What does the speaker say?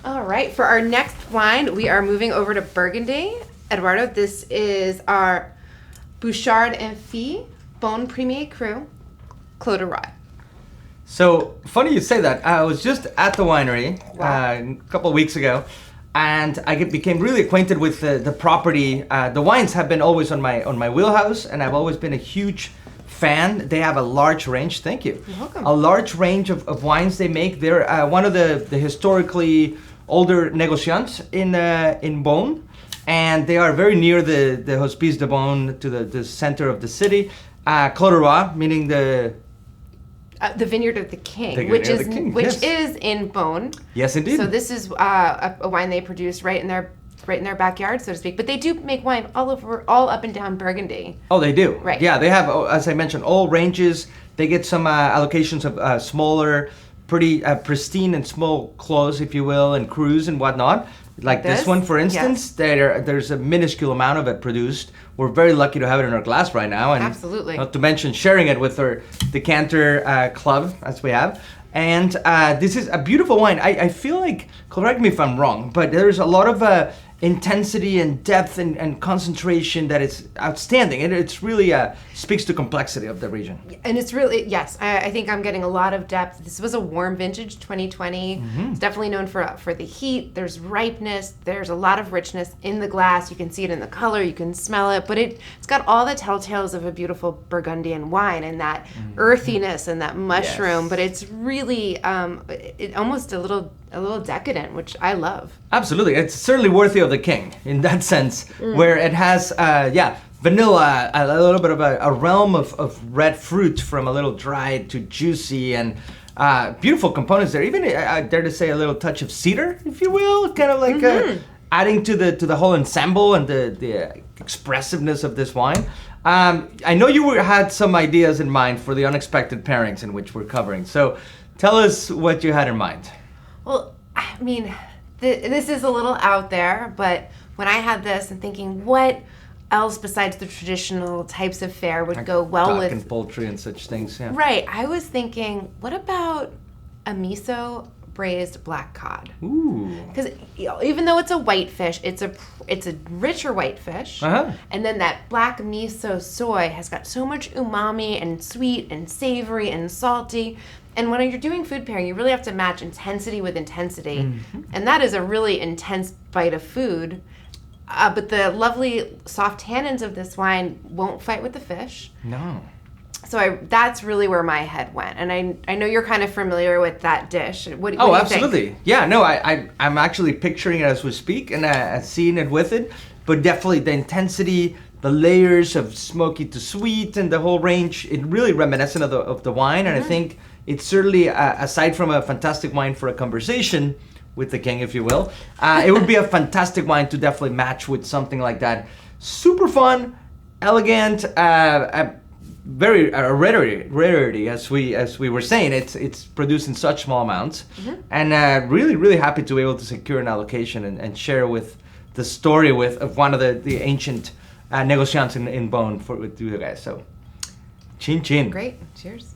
All right, for our next wine, we are moving over to Burgundy. Eduardo, this is our Bouchard Aine Beaune Premier Cru, Clos du Roi. So, funny you say that. I was just at the winery Wow. a couple of weeks ago, and I became really acquainted with the property. The wines have been always on my wheelhouse, and I've always been a huge fan. They have a large range. Thank you. You're welcome. A large range of wines they make. They're one of the historically older negociants in Beaune, and they are very near the Hospice de Beaune, to the center of the city. Clos du Roi, meaning the Vineyard of the King, The which Vineyard is of the King, which yes. is in Beaune. Yes, indeed. So this is a wine they produce right in their backyard, so to speak. But they do make wine all up and down Burgundy. Oh, they do. Right. Yeah, they have, as I mentioned, all ranges. They get some allocations of smaller, pretty pristine and small cloves, if you will, and crus and whatnot. Like this one, for instance, yes. there's a minuscule amount of it produced. We're very lucky to have it in our glass right now, and Absolutely. not to mention sharing it with our decanter clove, as we have. And this is a beautiful wine. I feel like, correct me if I'm wrong, but there's a lot of intensity and depth and concentration that is outstanding. And it's really speaks to complexity of the region. And it's really, yes, I think I'm getting a lot of depth. This was a warm vintage, 2020. It's definitely known for the heat. There's ripeness. There's a lot of richness in the glass. You can see it in the color. You can smell it. But it's got all the telltales of a beautiful Burgundian wine, and that earthiness and that mushroom. Yes. But it's really it almost a little decadent, which I love. Absolutely. It's certainly worthy of the king in that sense, where it has, vanilla, a little bit of a realm of red fruit, from a little dried to juicy, and beautiful components there. Even, I dare to say, a little touch of cedar, if you will, kind of like adding to the whole ensemble and the expressiveness of this wine. I know you had some ideas in mind for the unexpected pairings in which we're covering. So tell us what you had in mind. Well, I mean, this is a little out there, but when I had this and thinking, what else besides the traditional types of fare would go well Duck with... and poultry and such things, yeah. Right. I was thinking, what about a miso braised black cod? Ooh. Because even though it's a white fish, it's a richer white fish. Uh-huh. And then that black miso soy has got so much umami and sweet and savory and salty. And when you're doing food pairing, you really have to match intensity with intensity. And that is a really intense bite of food. But the lovely soft tannins of this wine won't fight with the fish. No. So that's really where my head went. And I know you're kind of familiar with that dish. What do you absolutely. think? Yeah, no, I'm actually picturing it as we speak, and seeing it with it. But definitely the intensity, the layers of smoky to sweet, and the whole range, it really reminiscent of the wine. And I think it's certainly, aside from a fantastic wine for a conversation with the king, if you will, it would be a fantastic wine to definitely match with something like that. Super fun, elegant, very rarity, as we were saying. It's produced in such small amounts, and really happy to be able to secure an allocation and share with the story of one of the ancient negociants in Beaune with you guys. So, chin chin. Great. Cheers.